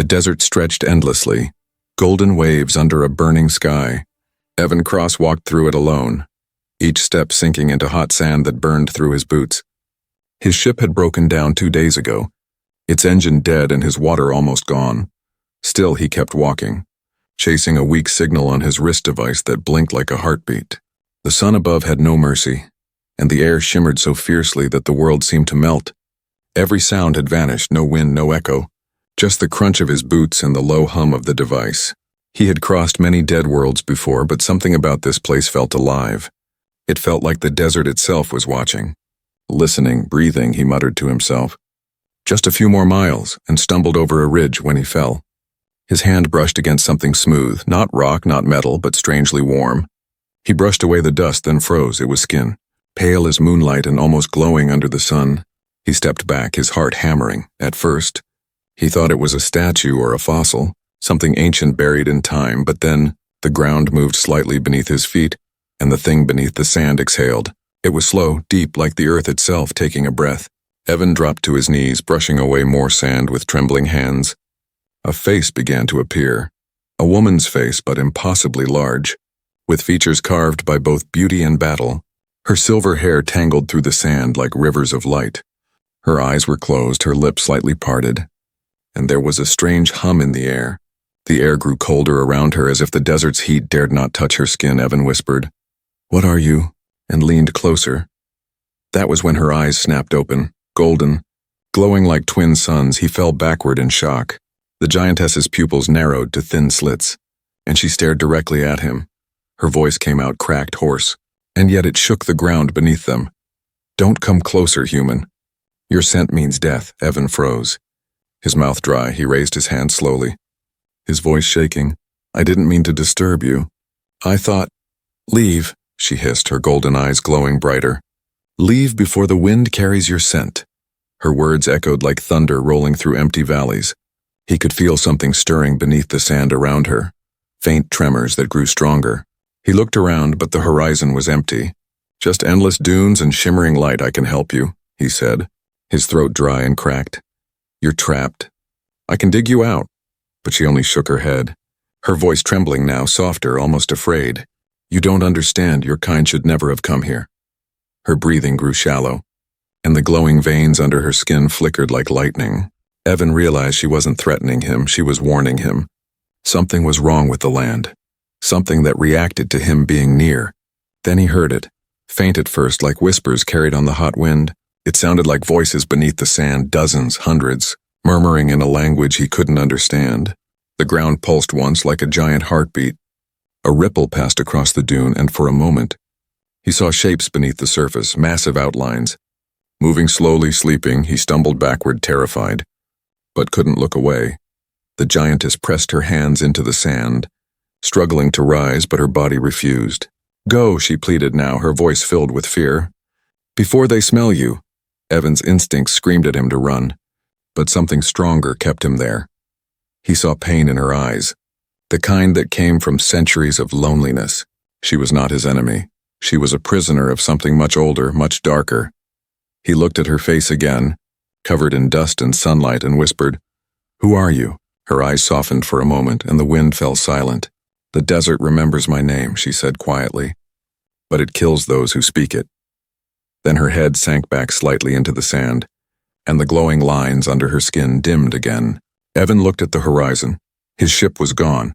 The desert stretched endlessly, golden waves under a burning sky. Evan crosswalked through it alone, each step sinking into hot sand that burned through his boots. His ship had broken down 2 days ago, its engine dead and his water almost gone. Still he kept walking, chasing a weak signal on his wrist device that blinked like a heartbeat. The sun above had no mercy, and the air shimmered so fiercely that the world seemed to melt. Every sound had vanished, no wind, no echo, just the crunch of his boots and the low hum of the device. He had crossed many dead worlds before, but something about this place felt alive. It felt like the desert itself was watching. Listening, breathing, he muttered to himself. Just a few more miles, and stumbled over a ridge when he fell. His hand brushed against something smooth, not rock, not metal, but strangely warm. He brushed away the dust, then froze. It was skin, pale as moonlight and almost glowing under the sun. He stepped back, his heart hammering. At first, he thought it was a statue or a fossil, something ancient buried in time, but then the ground moved slightly beneath his feet, and the thing beneath the sand exhaled. It was slow, deep, like the earth itself taking a breath. Evan dropped to his knees, brushing away more sand with trembling hands. A face began to appear, a woman's face, but impossibly large, with features carved by both beauty and battle. Her silver hair tangled through the sand like rivers of light. Her eyes were closed, her lips slightly parted, and there was a strange hum in the air. The air grew colder around her as if the desert's heat dared not touch her skin. Evan whispered, "What are you?" and leaned closer. That was when her eyes snapped open, golden, glowing like twin suns. He fell backward in shock. The giantess's pupils narrowed to thin slits, and she stared directly at him. Her voice came out cracked, hoarse, and yet it shook the ground beneath them. "Don't come closer, human. Your scent means death." Evan froze. His mouth dry, he raised his hand slowly, his voice shaking. "I didn't mean to disturb you. I thought—" "Leave," she hissed, her golden eyes glowing brighter. "Leave before the wind carries your scent." Her words echoed like thunder rolling through empty valleys. He could feel something stirring beneath the sand around her, faint tremors that grew stronger. He looked around, but the horizon was empty. "Just endless dunes and shimmering light. I can help you," he said, his throat dry and cracked. "You're trapped. I can dig you out." But she only shook her head, her voice trembling now, softer, almost afraid. "You don't understand. Your kind should never have come here." Her breathing grew shallow, and the glowing veins under her skin flickered like lightning. Evan realized she wasn't threatening him, she was warning him. Something was wrong with the land, something that reacted to him being near. Then he heard it, faint at first, like whispers carried on the hot wind. It sounded like voices beneath the sand, dozens, hundreds, murmuring in a language he couldn't understand. The ground pulsed once like a giant heartbeat. A ripple passed across the dune, and for a moment, he saw shapes beneath the surface, massive outlines. Moving slowly, sleeping, he stumbled backward, terrified, but couldn't look away. The giantess pressed her hands into the sand, struggling to rise, but her body refused. "Go," she pleaded now, her voice filled with fear. "Before they smell you." Evan's instincts screamed at him to run, but something stronger kept him there. He saw pain in her eyes, the kind that came from centuries of loneliness. She was not his enemy. She was a prisoner of something much older, much darker. He looked at her face again, covered in dust and sunlight, and whispered, "Who are you?" Her eyes softened for a moment, and the wind fell silent. "The desert remembers my name," she said quietly, "but it kills those who speak it." Then her head sank back slightly into the sand, and the glowing lines under her skin dimmed again. Evan looked at the horizon. His ship was gone.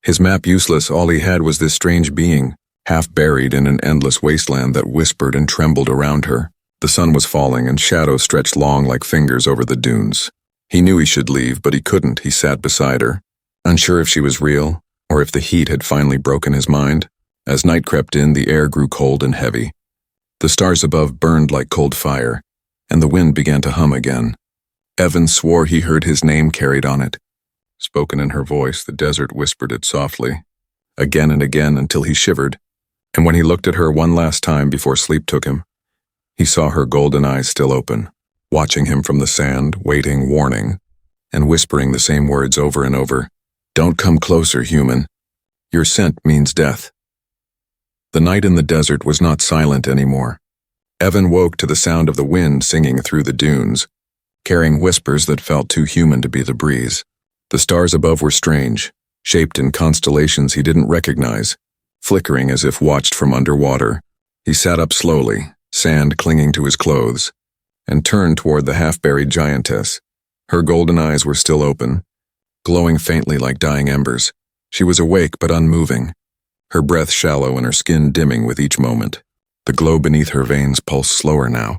His map useless, all he had was this strange being, half buried in an endless wasteland that whispered and trembled around her. The sun was falling, and shadows stretched long like fingers over the dunes. He knew he should leave, but he couldn't. He sat beside her, unsure if she was real, or if the heat had finally broken his mind. As night crept in, the air grew cold and heavy. The stars above burned like cold fire, and the wind began to hum again. Evan swore he heard his name carried on it. Spoken in her voice, the desert whispered it softly, again and again, until he shivered, and when he looked at her one last time before sleep took him, he saw her golden eyes still open, watching him from the sand, waiting, warning, and whispering the same words over and over. "Don't come closer, human. Your scent means death." The night in the desert was not silent anymore. Evan woke to the sound of the wind singing through the dunes, carrying whispers that felt too human to be the breeze. The stars above were strange, shaped in constellations he didn't recognize, flickering as if watched from underwater. He sat up slowly, sand clinging to his clothes, and turned toward the half-buried giantess. Her golden eyes were still open, glowing faintly like dying embers. She was awake but unmoving, her breath shallow and her skin dimming with each moment. The glow beneath her veins pulsed slower now.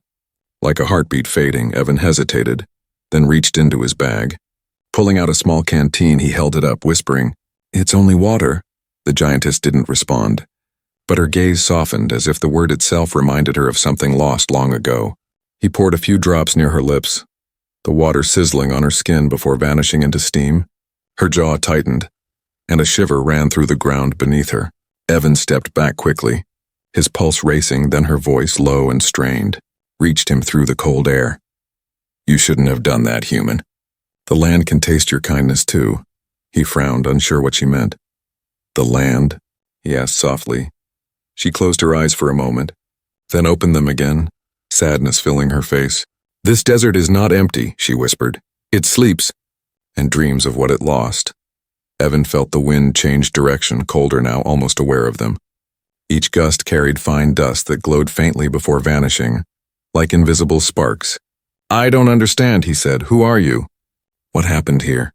Like a heartbeat fading, Evan hesitated, then reached into his bag. Pulling out a small canteen, he held it up, whispering, "It's only water." The giantess didn't respond, but her gaze softened as if the word itself reminded her of something lost long ago. He poured a few drops near her lips, the water sizzling on her skin before vanishing into steam. Her jaw tightened, and a shiver ran through the ground beneath her. Evan stepped back quickly, his pulse racing, then her voice, low and strained, reached him through the cold air. "You shouldn't have done that, human. The land can taste your kindness too." He frowned, unsure what she meant. "The land?" he asked softly. She closed her eyes for a moment, then opened them again, sadness filling her face. "This desert is not empty," she whispered. "It sleeps, and dreams of what it lost." Evan felt the wind change direction, colder now, almost aware of them. Each gust carried fine dust that glowed faintly before vanishing, like invisible sparks. "I don't understand," he said. "Who are you? What happened here?"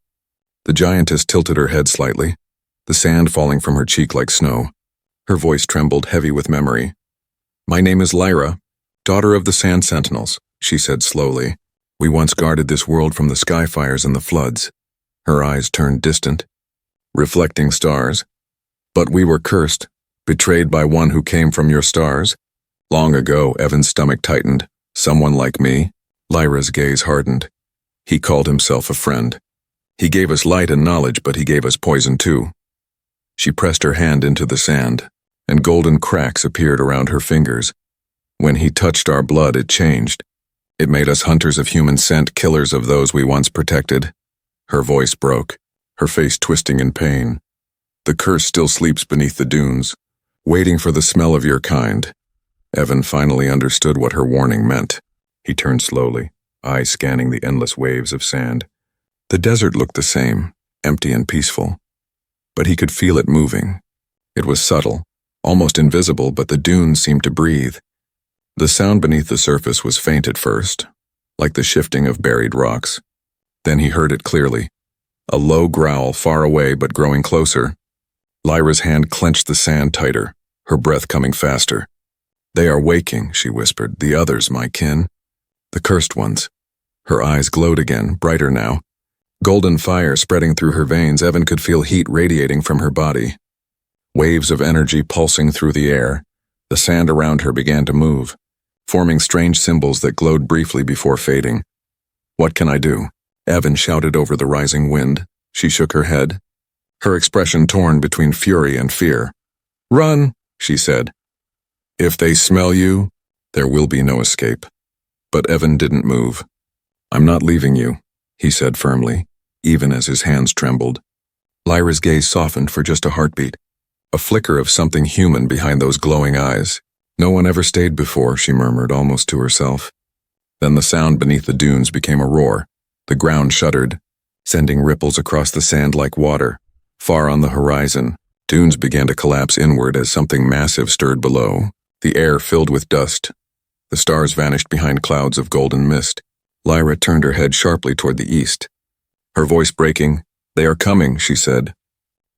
The giantess tilted her head slightly, the sand falling from her cheek like snow. Her voice trembled, heavy with memory. "My name is Lyra, daughter of the Sand Sentinels," she said slowly. "We once guarded this world from the sky fires and the floods." Her eyes turned distant, reflecting stars. "But we were cursed, betrayed by one who came from your stars." Long ago, Evan's stomach tightened. "Someone like me?" Lyra's gaze hardened. "He called himself a friend. He gave us light and knowledge, but he gave us poison too." She pressed her hand into the sand, and golden cracks appeared around her fingers. "When he touched our blood, it changed. It made us hunters of human scent, killers of those we once protected." Her voice broke, her face twisting in pain. "The curse still sleeps beneath the dunes, waiting for the smell of your kind." Evan finally understood what her warning meant. He turned slowly, eyes scanning the endless waves of sand. The desert looked the same, empty and peaceful, but he could feel it moving. It was subtle, almost invisible, but the dunes seemed to breathe. The sound beneath the surface was faint at first, like the shifting of buried rocks. Then he heard it clearly, a low growl far away but growing closer. Lyra's hand clenched the sand tighter, her breath coming faster. "They are waking," she whispered. "The others, my kin. The cursed ones." Her eyes glowed again, brighter now. Golden fire spreading through her veins, Evan could feel heat radiating from her body. Waves of energy pulsing through the air. The sand around her began to move, forming strange symbols that glowed briefly before fading. "What can I do?" Evan shouted over the rising wind. She shook her head, her expression torn between fury and fear. "Run," she said. "If they smell you, there will be no escape." But Evan didn't move. "I'm not leaving you," he said firmly, even as his hands trembled. Lyra's gaze softened for just a heartbeat, a flicker of something human behind those glowing eyes. "No one ever stayed before," she murmured, almost to herself. Then the sound beneath the dunes became a roar. The ground shuddered, sending ripples across the sand like water. Far on the horizon, dunes began to collapse inward as something massive stirred below. The air filled with dust. The stars vanished behind clouds of golden mist. Lyra turned her head sharply toward the east, her voice breaking. "They are coming," she said.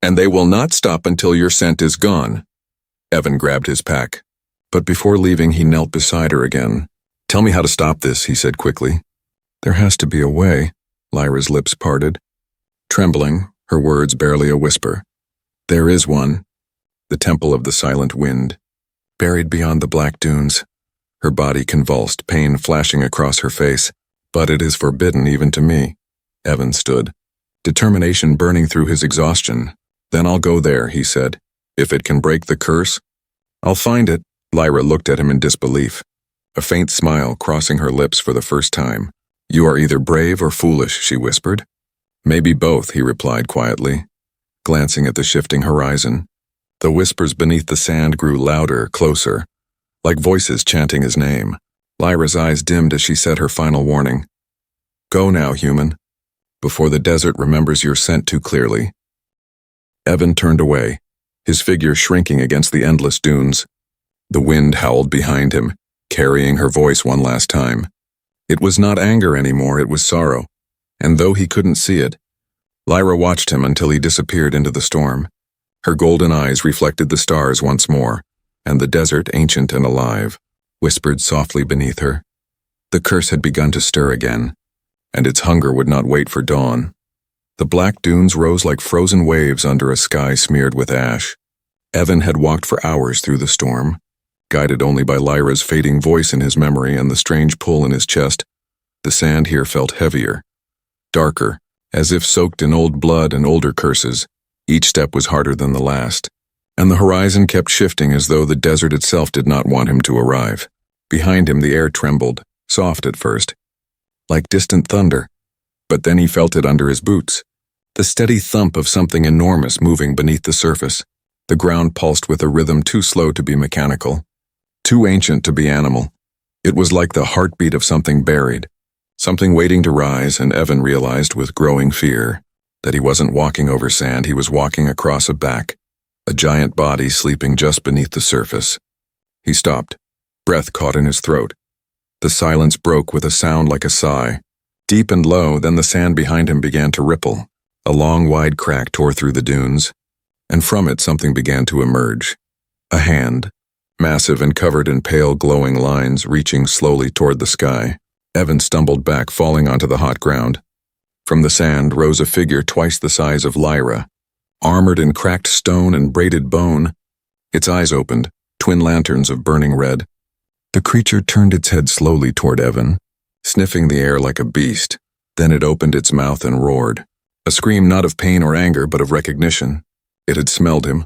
"And they will not stop until your scent is gone." Evan grabbed his pack, but before leaving he knelt beside her again. "Tell me how to stop this," he said quickly. "There has to be a way." Lyra's lips parted, trembling, her words barely a whisper. "There is one. The Temple of the Silent Wind, buried beyond the black dunes." Her body convulsed, pain flashing across her face. "But it is forbidden even to me." Evan stood, determination burning through his exhaustion. "Then I'll go there," he said. "If it can break the curse, I'll find it." Lyra looked at him in disbelief, a faint smile crossing her lips for the first time. "You are either brave or foolish," she whispered. "Maybe both," he replied quietly, glancing at the shifting horizon. The whispers beneath the sand grew louder, closer, like voices chanting his name. Lyra's eyes dimmed as she said her final warning. "Go now, human. before the desert remembers your scent too clearly. Evan turned away, his figure shrinking against the endless dunes. The wind howled behind him, carrying her voice one last time. It was not anger anymore, it was sorrow, and though he couldn't see it, Lyra watched him until he disappeared into the storm. Her golden eyes reflected the stars once more, and the desert, ancient and alive, whispered softly beneath her. The curse had begun to stir again, and its hunger would not wait for dawn. The black dunes rose like frozen waves under a sky smeared with ash. Evan had walked for hours through the storm, guided only by Lyra's fading voice in his memory and the strange pull in his chest. The sand here felt heavier, darker, as if soaked in old blood and older curses. Each step was harder than the last, and the horizon kept shifting as though the desert itself did not want him to arrive. Behind him the air trembled, soft at first, like distant thunder, but then he felt it under his boots. The steady thump of something enormous moving beneath the surface. The ground pulsed with a rhythm too slow to be mechanical, too ancient to be animal. It was like the heartbeat of something buried, something waiting to rise, and Evan realized with growing fear that he wasn't walking over sand, he was walking across a back, a giant body sleeping just beneath the surface. He stopped, breath caught in his throat. The silence broke with a sound like a sigh. Deep and low, then the sand behind him began to ripple. A long, wide crack tore through the dunes, and from it something began to emerge. A hand, massive and covered in pale glowing lines, reaching slowly toward the sky. Evan stumbled back, falling onto the hot ground. From the sand rose a figure twice the size of Lyra, armored in cracked stone and braided bone. Its eyes opened, twin lanterns of burning red. The creature turned its head slowly toward Evan, sniffing the air like a beast. Then it opened its mouth and roared. A scream not of pain or anger, but of recognition. It had smelled him.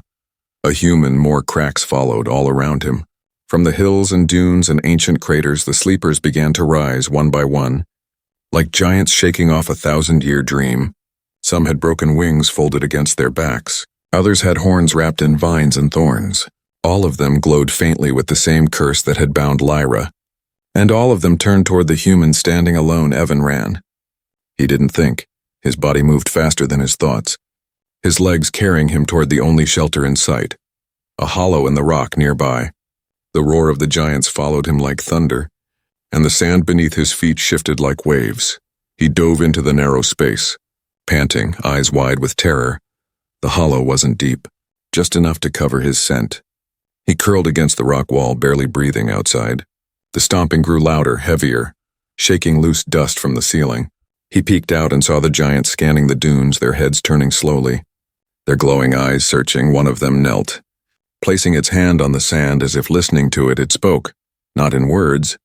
A human, more cracks followed all around him. From the hills and dunes and ancient craters, the sleepers began to rise one by one, like giants shaking off a 1,000-year dream. Some had broken wings folded against their backs. Others had horns wrapped in vines and thorns. All of them glowed faintly with the same curse that had bound Lyra. And all of them turned toward the human standing alone. Evan ran. He didn't think. His body moved faster than his thoughts, his legs carrying him toward the only shelter in sight, a hollow in the rock nearby. The roar of the giants followed him like thunder, and the sand beneath his feet shifted like waves. He dove into the narrow space, panting, eyes wide with terror. The hollow wasn't deep, just enough to cover his scent. He curled against the rock wall, barely breathing outside. The stomping grew louder, heavier, shaking loose dust from the ceiling. He peeked out and saw the giants scanning the dunes, their heads turning slowly, their glowing eyes searching. One of them knelt, placing its hand on the sand as if listening to it. It spoke, not in words,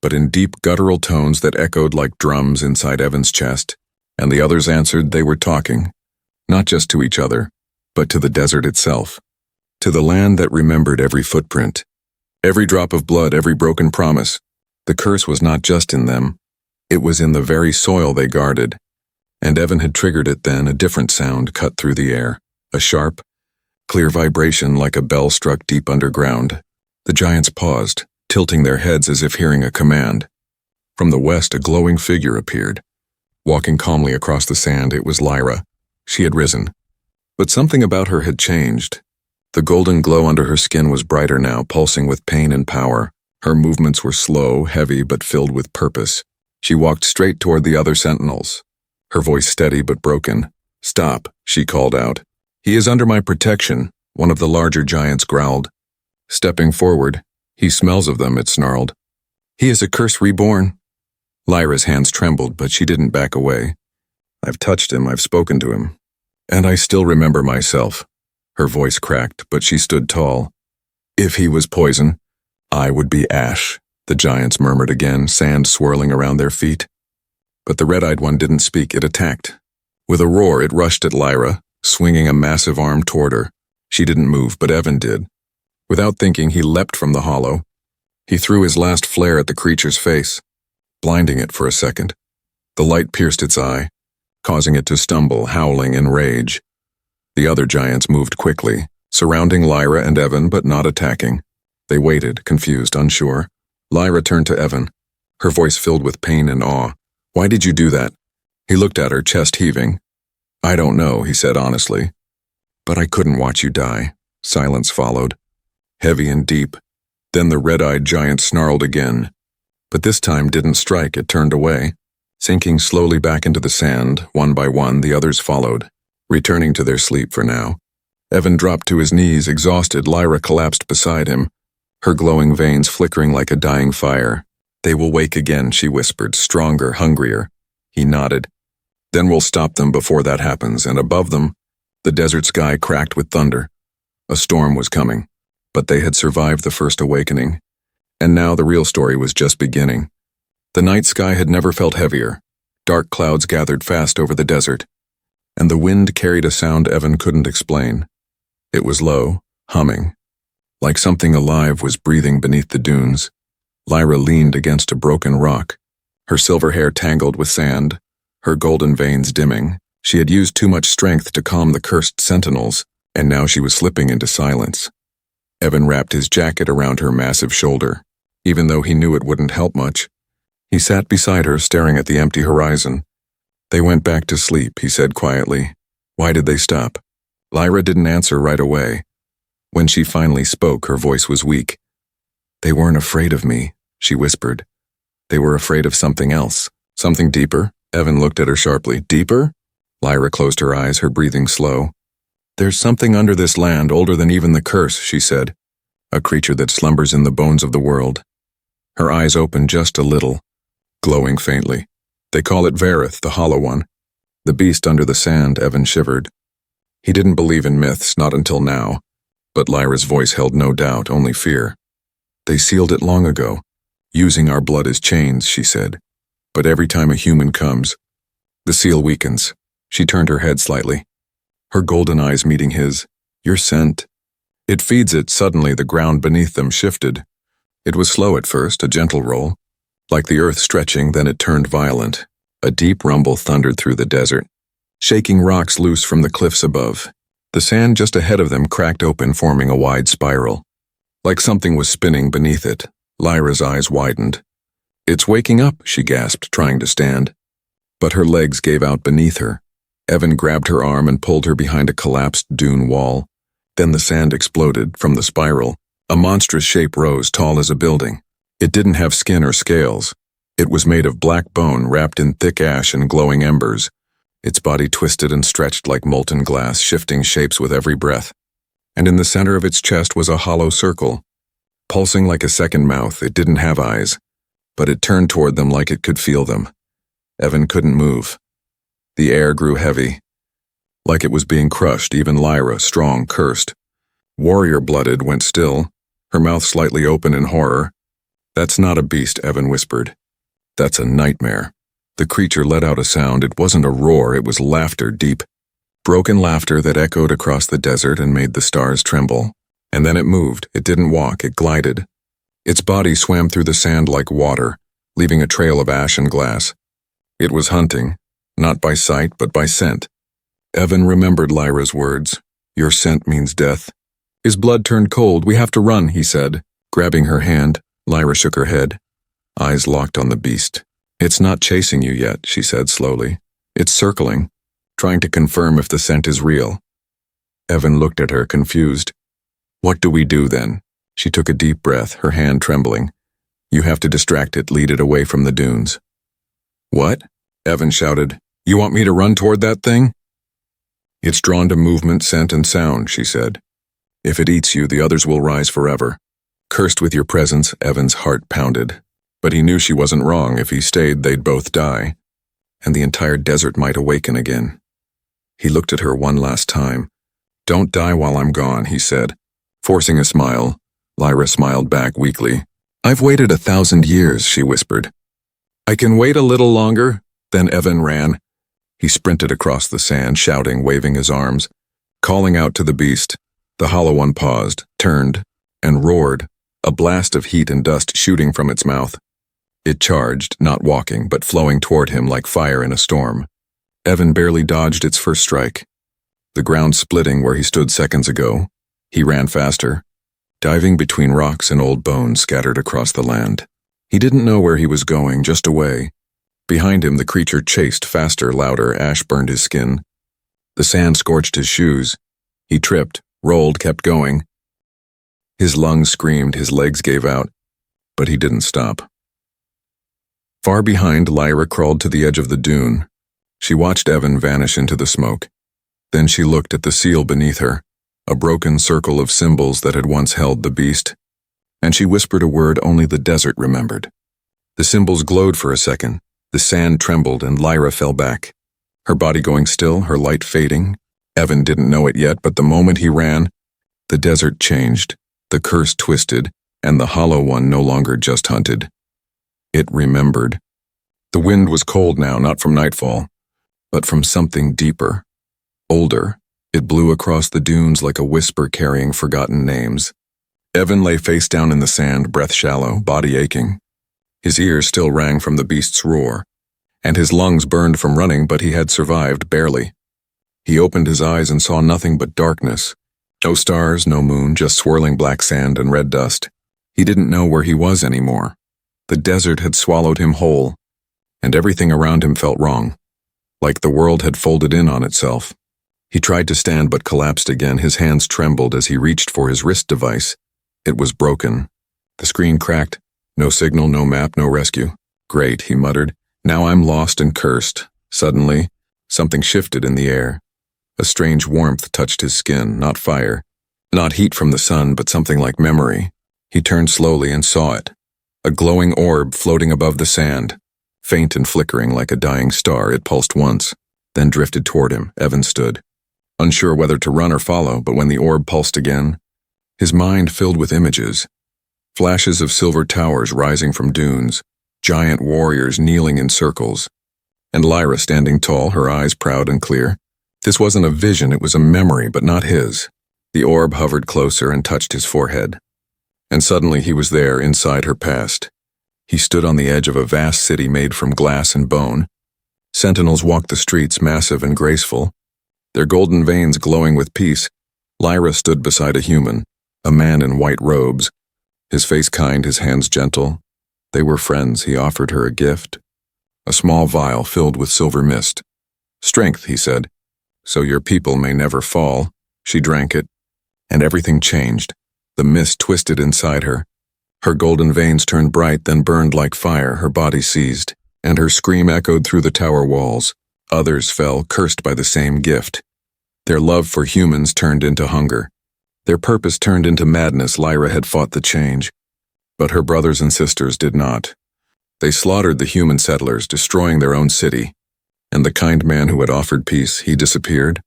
but in deep guttural tones that echoed like drums inside Evan's chest. And the others answered. They were talking, not just to each other, but to the desert itself, to the land that remembered every footprint, every drop of blood, every broken promise. The curse was not just in them. It was in the very soil they guarded, and Evan had triggered it then. A different sound cut through the air, a sharp, clear vibration like a bell struck deep underground. The giants paused, tilting their heads as if hearing a command. From the west, a glowing figure appeared, walking calmly across the sand. It was Lyra. She had risen, but something about her had changed. The golden glow under her skin was brighter now, pulsing with pain and power. Her movements were slow, heavy, but filled with purpose. She walked straight toward the other sentinels, her voice steady but broken. "Stop," she called out. "He is under my protection," one of the larger giants growled. Stepping forward, "He smells of them," it snarled. "He is a curse reborn." Lyra's hands trembled, but she didn't back away. "I've touched him, I've spoken to him. And I still remember myself." Her voice cracked, but she stood tall. "If he was poison, I would be ash," the giants murmured again, sand swirling around their feet. But the red-eyed one didn't speak. It attacked. With a roar, it rushed at Lyra, swinging a massive arm toward her. She didn't move, but Evan did. Without thinking, he leapt from the hollow. He threw his last flare at the creature's face, blinding it for a second. The light pierced its eye, causing it to stumble, howling in rage. The other giants moved quickly, surrounding Lyra and Evan, but not attacking. They waited, confused, unsure. Lyra turned to Evan, her voice filled with pain and awe. "Why did you do that?" He looked at her, chest heaving. "I don't know," he said honestly. "But I couldn't watch you die." Silence followed, heavy and deep. Then the red-eyed giant snarled again. But this time didn't strike, it turned away. Sinking slowly back into the sand, one by one, the others followed, returning to their sleep for now. Evan dropped to his knees, exhausted. Lyra collapsed beside him, her glowing veins flickering like a dying fire. "They will wake again," she whispered, stronger, hungrier. He nodded. "Then we'll stop them before that happens," and above them, the desert sky cracked with thunder. A storm was coming, but they had survived the first awakening. And now the real story was just beginning. The night sky had never felt heavier. Dark clouds gathered fast over the desert, and the wind carried a sound Evan couldn't explain. It was low, humming, like something alive was breathing beneath the dunes. Lyra leaned against a broken rock, her silver hair tangled with sand, her golden veins dimming. She had used too much strength to calm the cursed sentinels, and now she was slipping into silence. Evan wrapped his jacket around her massive shoulder, even though he knew it wouldn't help much. He sat beside her, staring at the empty horizon. "They went back to sleep," he said quietly. "Why did they stop?" Lyra didn't answer right away. When she finally spoke, her voice was weak. "They weren't afraid of me," she whispered. "They were afraid of something else, something deeper." Evan looked at her sharply. "Deeper?" Lyra closed her eyes, her breathing slow. "There's something under this land, older than even the curse," she said. "A creature that slumbers in the bones of the world." Her eyes opened just a little, glowing faintly. "They call it Vareth, the Hollow One." The beast under the sand, Evan shivered. He didn't believe in myths, not until now, but Lyra's voice held no doubt, only fear. "They sealed it long ago, using our blood as chains," she said. "But every time a human comes, the seal weakens." She turned her head slightly, her golden eyes meeting his. "You're sent." "It feeds it." Suddenly the ground beneath them shifted. It was slow at first, a gentle roll, like the earth stretching, then it turned violent. A deep rumble thundered through the desert, shaking rocks loose from the cliffs above. The sand just ahead of them cracked open, forming a wide spiral, like something was spinning beneath it. Lyra's eyes widened. "It's waking up," she gasped, trying to stand. But her legs gave out beneath her. Evan grabbed her arm and pulled her behind a collapsed dune wall. Then the sand exploded from the spiral. A monstrous shape rose, tall as a building. It didn't have skin or scales. It was made of black bone wrapped in thick ash and glowing embers. Its body twisted and stretched like molten glass, shifting shapes with every breath. And in the center of its chest was a hollow circle, pulsing like a second mouth. It didn't have eyes, but it turned toward them like it could feel them. Evan couldn't move. The air grew heavy, like it was being crushed. Even Lyra, strong, cursed, warrior-blooded, went still, her mouth slightly open in horror. "That's not a beast," Evan whispered. "That's a nightmare." The creature let out a sound. It wasn't a roar, it was laughter, deep, broken laughter that echoed across the desert and made the stars tremble. And then it moved. It didn't walk, it glided. Its body swam through the sand like water, leaving a trail of ash and glass. It was hunting, not by sight, but by scent. Evan remembered Lyra's words. "Your scent means death." His blood turned cold. "We have to run," he said, grabbing her hand. Lyra shook her head, eyes locked on the beast. "It's not chasing you yet," she said slowly. "It's circling, trying to confirm if the scent is real." Evan looked at her, confused. "What do we do then?" She took a deep breath, her hand trembling. "You have to distract it, lead it away from the dunes." "What?" Evan shouted. "You want me to run toward that thing?" "It's drawn to movement, scent, and sound," she said. "If it eats you, the others will rise forever. Cursed with your presence." Evan's heart pounded. But he knew she wasn't wrong. If he stayed, they'd both die, and the entire desert might awaken again. He looked at her one last time. "Don't die while I'm gone," he said, forcing a smile. Lyra smiled back weakly. "I've waited 1,000 years," she whispered. "I can wait a little longer." Then Evan ran. He sprinted across the sand, shouting, waving his arms, calling out to the beast. The Hollow One paused, turned, and roared, a blast of heat and dust shooting from its mouth. It charged, not walking, but flowing toward him like fire in a storm. Evan barely dodged its first strike. The ground splitting where he stood seconds ago, he ran faster, diving between rocks and old bones scattered across the land. He didn't know where he was going, just away, Behind him, the creature chased faster, louder. Ash burned his skin. The sand scorched his shoes. He tripped, rolled, kept going. His lungs screamed, his legs gave out, but he didn't stop. Far behind, Lyra crawled to the edge of the dune. She watched Evan vanish into the smoke. Then she looked at the seal beneath her, a broken circle of symbols that had once held the beast, and she whispered a word only the desert remembered. The symbols glowed for a second, the sand trembled, and Lyra fell back, her body going still, her light fading. Evan didn't know it yet, but the moment he ran, the desert changed, the curse twisted, and the Hollow One no longer just hunted. It remembered. The wind was cold now, not from nightfall, but from something deeper, older. It blew across the dunes like a whisper carrying forgotten names. Evan lay face down in the sand, breath shallow, body aching. His ears still rang from the beast's roar, and his lungs burned from running, but he had survived, barely. He opened his eyes and saw nothing but darkness. No stars, no moon, just swirling black sand and red dust. He didn't know where he was anymore. The desert had swallowed him whole, and everything around him felt wrong, like the world had folded in on itself. He tried to stand but collapsed again. His hands trembled as he reached for his wrist device. It was broken. The screen cracked. No signal, no map, no rescue. Great, he muttered. Now I'm lost and cursed. Suddenly, something shifted in the air. A strange warmth touched his skin, not fire, not heat from the sun, but something like memory. He turned slowly and saw it. A glowing orb floating above the sand. Faint and flickering like a dying star, it pulsed once, then drifted toward him. Evan stood, unsure whether to run or follow, but when the orb pulsed again, his mind filled with images. Flashes of silver towers rising from dunes, giant warriors kneeling in circles, and Lyra standing tall, her eyes proud and clear. This wasn't a vision, it was a memory, but not his. The orb hovered closer and touched his forehead. And suddenly he was there, inside her past. He stood on the edge of a vast city made from glass and bone. Sentinels walked the streets, massive and graceful, their golden veins glowing with peace. Lyra stood beside a human, a man in white robes, his face kind, his hands gentle. They were friends. He offered her a gift, a small vial filled with silver mist. Strength, he said, so your people may never fall. She drank it, and everything changed. The mist twisted inside her. Her golden veins turned bright, then burned like fire. Her body seized, and her scream echoed through the tower walls. Others fell, cursed by the same gift. Their love for humans turned into hunger. Their purpose turned into madness. Lyra had fought the change, but her brothers and sisters did not. They slaughtered the human settlers, destroying their own city. And the kind man who had offered peace, he disappeared,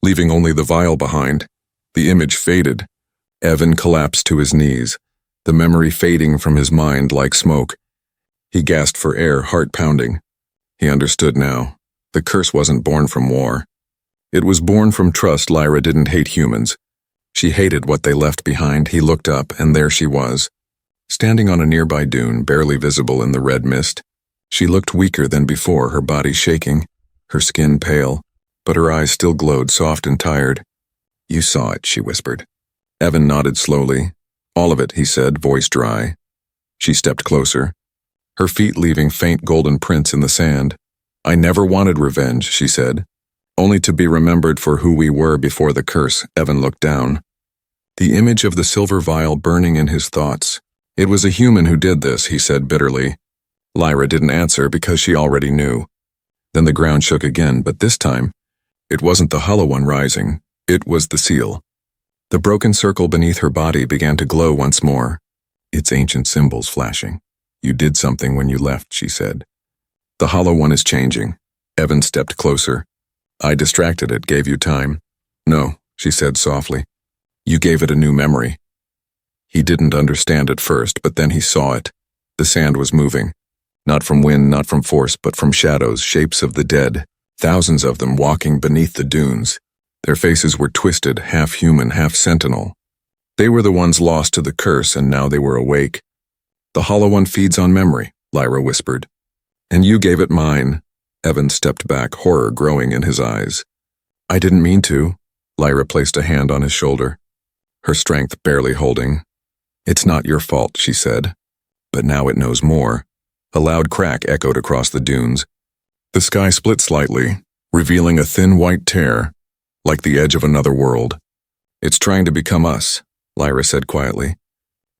leaving only the vial behind. The image faded. Evan collapsed to his knees, the memory fading from his mind like smoke. He gasped for air, heart pounding. He understood now. The curse wasn't born from war. It was born from trust. Lyra didn't hate humans. She hated what they left behind. He looked up, and there she was, standing on a nearby dune, barely visible in the red mist. She looked weaker than before, her body shaking, her skin pale, but her eyes still glowed, soft and tired. You saw it, she whispered. Evan nodded slowly. All of it, he said, voice dry. She stepped closer, her feet leaving faint golden prints in the sand. I never wanted revenge, she said, only to be remembered for who we were before the curse. Evan looked down, the image of the silver vial burning in his thoughts. It was a human who did this, he said bitterly. Lyra didn't answer because she already knew. Then the ground shook again, but this time, it wasn't the Hollow One rising, it was the seal. The broken circle beneath her body began to glow once more, its ancient symbols flashing. You did something when you left, she said. The Hollow One is changing. Evan stepped closer. I distracted it, gave you time. No, she said softly. You gave it a new memory. He didn't understand at first, but then he saw it. The sand was moving. Not from wind, not from force, but from shadows, shapes of the dead, thousands of them walking beneath the dunes. Their faces were twisted, half human, half sentinel. They were the ones lost to the curse, and now they were awake. The Hollow One feeds on memory, Lyra whispered. And you gave it mine. Evan stepped back, horror growing in his eyes. I didn't mean to. Lyra placed a hand on his shoulder, her strength barely holding. It's not your fault, she said. But now it knows more. A loud crack echoed across the dunes. The sky split slightly, revealing a thin white tear, like the edge of another world. "It's trying to become us," Lyra said quietly.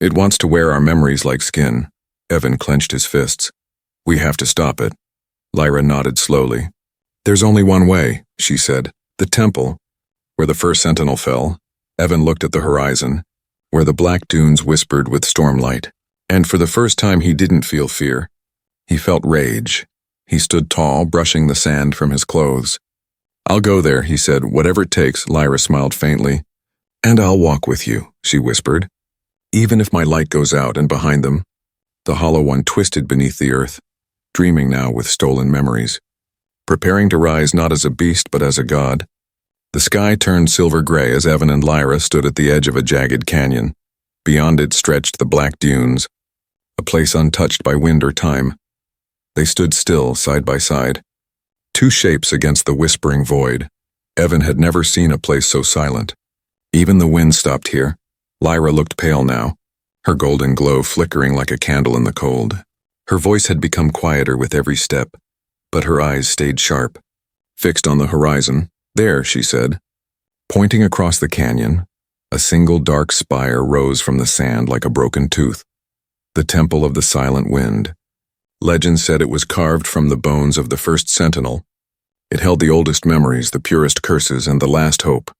"It wants to wear our memories like skin." Evan clenched his fists. "We have to stop it." Lyra nodded slowly. "There's only one way," she said. "The temple." Where the first sentinel fell, Evan looked at the horizon, where the black dunes whispered with stormlight. And for the first time he didn't feel fear. He felt rage. He stood tall, brushing the sand from his clothes. "I'll go there," he said. "Whatever it takes," Lyra smiled faintly. "And I'll walk with you," she whispered. "Even if my light goes out," and behind them, the Hollow One twisted beneath the earth, dreaming now with stolen memories, preparing to rise not as a beast but as a god. The sky turned silver-gray as Evan and Lyra stood at the edge of a jagged canyon. Beyond it stretched the black dunes, a place untouched by wind or time. They stood still, side by side, two shapes against the whispering void. Evan had never seen a place so silent. Even the wind stopped here. Lyra looked pale now, her golden glow flickering like a candle in the cold. Her voice had become quieter with every step, but her eyes stayed sharp, fixed on the horizon. "There," she said. Pointing across the canyon, a single dark spire rose from the sand like a broken tooth. The Temple of the Silent Wind. Legend said it was carved from the bones of the first sentinel. It held the oldest memories, the purest curses, and the last hope.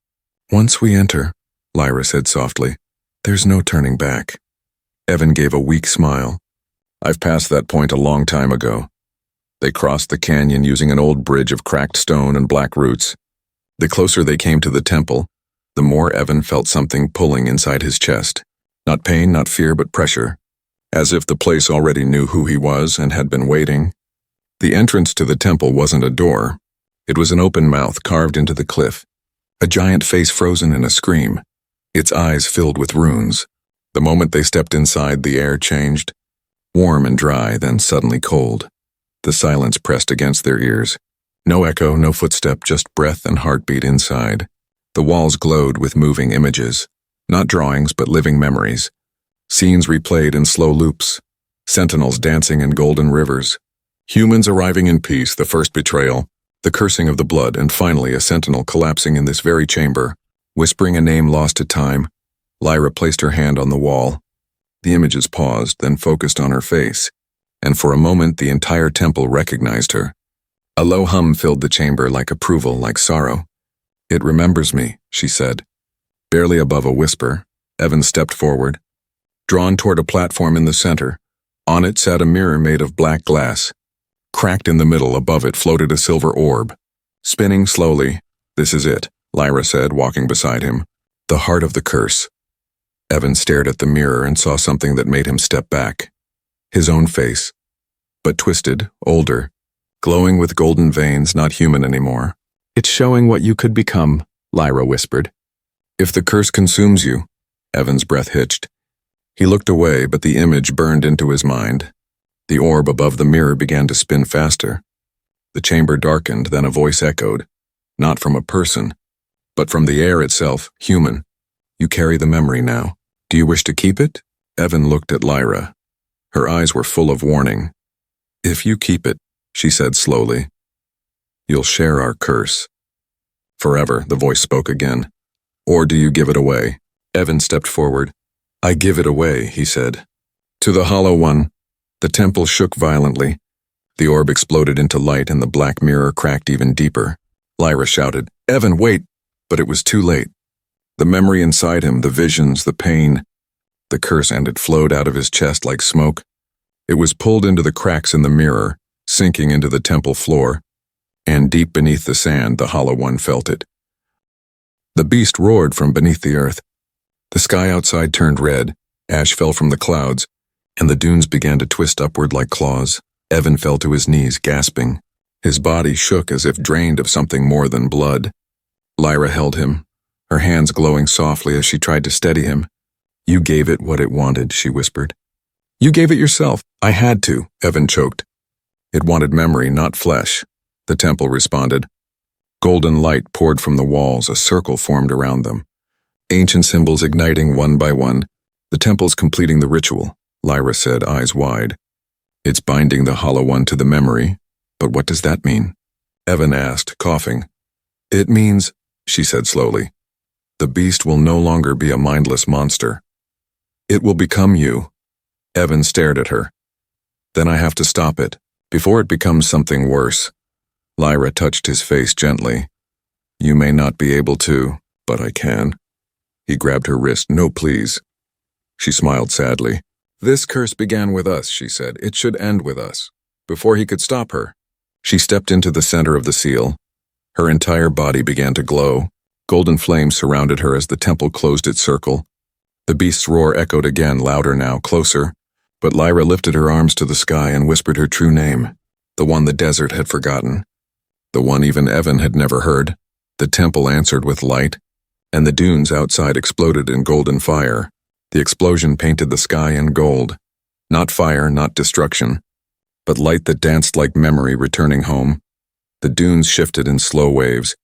"Once we enter," Lyra said softly, "there's no turning back." Evan gave a weak smile. "I've passed that point a long time ago." They crossed the canyon using an old bridge of cracked stone and black roots. The closer they came to the temple, the more Evan felt something pulling inside his chest. Not pain, not fear, but pressure. As if the place already knew who he was and had been waiting. The entrance to the temple wasn't a door. It was an open mouth carved into the cliff. A giant face frozen in a scream, its eyes filled with runes. The moment they stepped inside, the air changed. Warm and dry, then suddenly cold. The silence pressed against their ears. No echo, no footstep, just breath and heartbeat inside. The walls glowed with moving images. Not drawings, but living memories. Scenes replayed in slow loops. Sentinels dancing in golden rivers. Humans arriving in peace, the first betrayal. The cursing of the blood, and finally a sentinel collapsing in this very chamber. Whispering a name lost to time, Lyra placed her hand on the wall. The images paused, then focused on her face. And for a moment the entire temple recognized her. A low hum filled the chamber, like approval, like sorrow. "It remembers me," she said. Barely above a whisper, Evan stepped forward. Drawn toward a platform in the center, on it sat a mirror made of black glass. Cracked in the middle, above it floated a silver orb. Spinning slowly. "This is it," Lyra said, walking beside him. "The heart of the curse." Evan stared at the mirror and saw something that made him step back. His own face, but twisted, older, glowing with golden veins, not human anymore. "It's showing what you could become," Lyra whispered. "If the curse consumes you," Evan's breath hitched. He looked away, but the image burned into his mind. The orb above the mirror began to spin faster. The chamber darkened, then a voice echoed, not from a person, but from the air itself, human. "You carry the memory now. Do you wish to keep it?" Evan looked at Lyra. Her eyes were full of warning. "If you keep it," she said slowly, "you'll share our curse. Forever," the voice spoke again. "Or do you give it away?" Evan stepped forward. "I give it away," he said. To the Hollow One. The temple shook violently. The orb exploded into light and the black mirror cracked even deeper. Lyra shouted, "Evan, wait!" But it was too late. The memory inside him, the visions, the pain, the curse, and it flowed out of his chest like smoke. It was pulled into the cracks in the mirror, sinking into the temple floor. And deep beneath the sand, the Hollow One felt it. The beast roared from beneath the earth. The sky outside turned red, ash fell from the clouds, and the dunes began to twist upward like claws. Evan fell to his knees, gasping. His body shook as if drained of something more than blood. Lyra held him, her hands glowing softly as she tried to steady him. "You gave it what it wanted," she whispered. "You gave it yourself." "I had to," Evan choked. "It wanted memory, not flesh," the temple responded. Golden light poured from the walls, a circle formed around them. Ancient symbols igniting one by one. "The temple's completing the ritual," Lyra said, eyes wide. It's binding the hollow one to the memory. But what does that mean? Evan asked, coughing. It means, she said slowly, the beast will no longer be a mindless monster. It will become you. Evan stared at her. Then I have to stop it, before it becomes something worse. Lyra touched his face gently. You may not be able to, but I can. He grabbed her wrist. No, please. She smiled sadly. This curse began with us, she said. It should end with us. Before he could stop her. She stepped into the center of the seal. Her entire body began to glow. Golden flames surrounded her as the temple closed its circle. The beast's roar echoed again, louder now, closer. But Lyra lifted her arms to the sky and whispered her true name, the one the desert had forgotten, the one even Evan had never heard. The temple answered with light, and the dunes outside exploded in golden fire. The explosion painted the sky in gold. Not fire, not destruction, but light that danced like memory returning home. The dunes shifted in slow waves,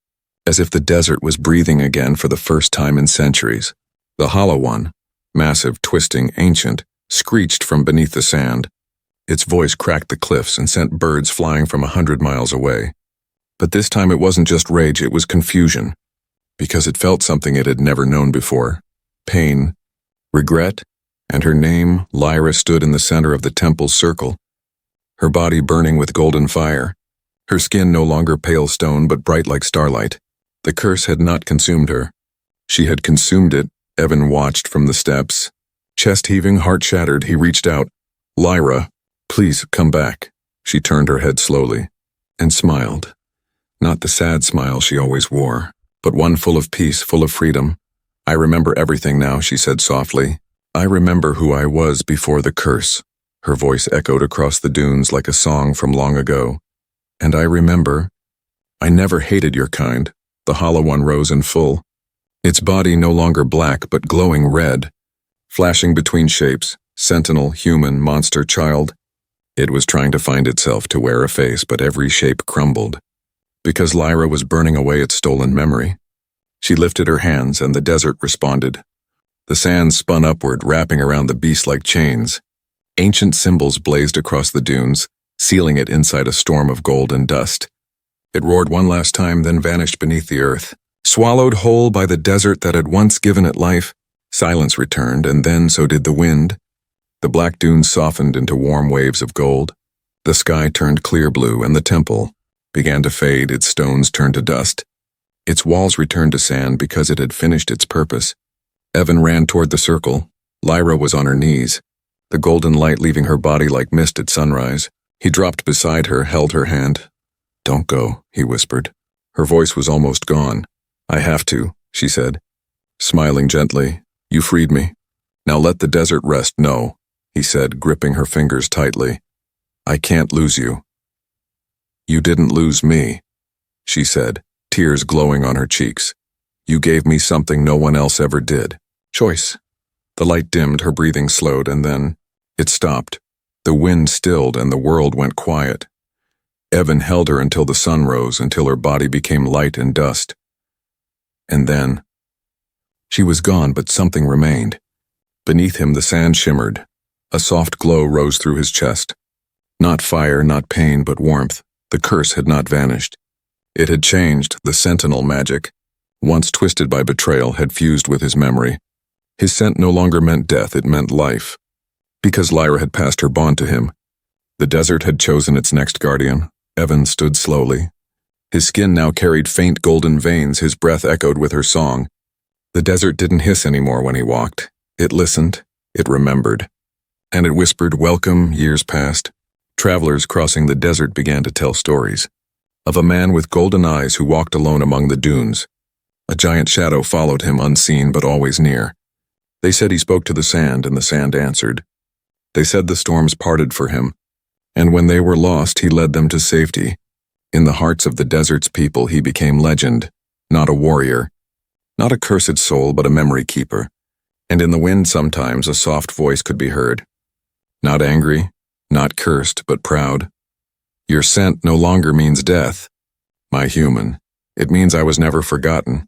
as if the desert was breathing again for the first time in centuries. The hollow one, massive, twisting, ancient, screeched from beneath the sand. Its voice cracked the cliffs and sent birds flying from 100 miles away. But this time it wasn't just rage, it was confusion, because it felt something it had never known before. Pain, regret, and her name, Lyra, stood in the center of the temple's circle, her body burning with golden fire, her skin no longer pale stone but bright like starlight. The curse had not consumed her. She had consumed it. Evan watched from the steps. Chest heaving, heart shattered, he reached out. Lyra, please come back. She turned her head slowly and smiled. Not the sad smile she always wore, but one full of peace, full of freedom. I remember everything now, she said softly. I remember who I was before the curse. Her voice echoed across the dunes like a song from long ago. And I remember, I never hated your kind. The hollow one rose in full. Its body no longer black, but glowing red, flashing between shapes, sentinel, human, monster, child. It was trying to find itself to wear a face, but every shape crumbled. Because Lyra was burning away its stolen memory. She lifted her hands, and the desert responded. The sand spun upward, wrapping around the beast like chains. Ancient symbols blazed across the dunes, sealing it inside a storm of gold and dust. It roared one last time, then vanished beneath the earth. Swallowed whole by the desert that had once given it life, silence returned, and then so did the wind. The black dunes softened into warm waves of gold. The sky turned clear blue, and the temple began to fade. Its stones turned to dust. Its walls returned to sand because it had finished its purpose. Evan ran toward the circle. Lyra was on her knees, the golden light leaving her body like mist at sunrise. He dropped beside her, held her hand. Don't go, he whispered. Her voice was almost gone. I have to, she said, smiling gently. You freed me. Now let the desert rest. No, he said, gripping her fingers tightly. I can't lose you. You didn't lose me, she said, tears glowing on her cheeks. You gave me something no one else ever did. Choice. The light dimmed, her breathing slowed, and then it stopped. The wind stilled and the world went quiet. Evan held her until the sun rose, until her body became light and dust. And then, she was gone, but something remained. Beneath him the sand shimmered. A soft glow rose through his chest. Not fire, not pain, but warmth. The curse had not vanished. It had changed. The sentinel magic, once twisted by betrayal, had fused with his memory. His scent no longer meant death, it meant life. Because Lyra had passed her bond to him. The desert had chosen its next guardian. Evan stood slowly. His skin now carried faint golden veins, his breath echoed with her song. The desert didn't hiss anymore when he walked. It listened, it remembered. And it whispered, welcome. Years passed. Travelers crossing the desert began to tell stories. Of a man with golden eyes who walked alone among the dunes. A giant shadow followed him, unseen but always near. They said he spoke to the sand, and the sand answered. They said the storms parted for him, and when they were lost, he led them to safety. In the hearts of the desert's people, he became legend, not a warrior, not a cursed soul, but a memory keeper. And in the wind sometimes a soft voice could be heard. Not angry, not cursed, but proud. Your scent no longer means death, my human. It means I was never forgotten.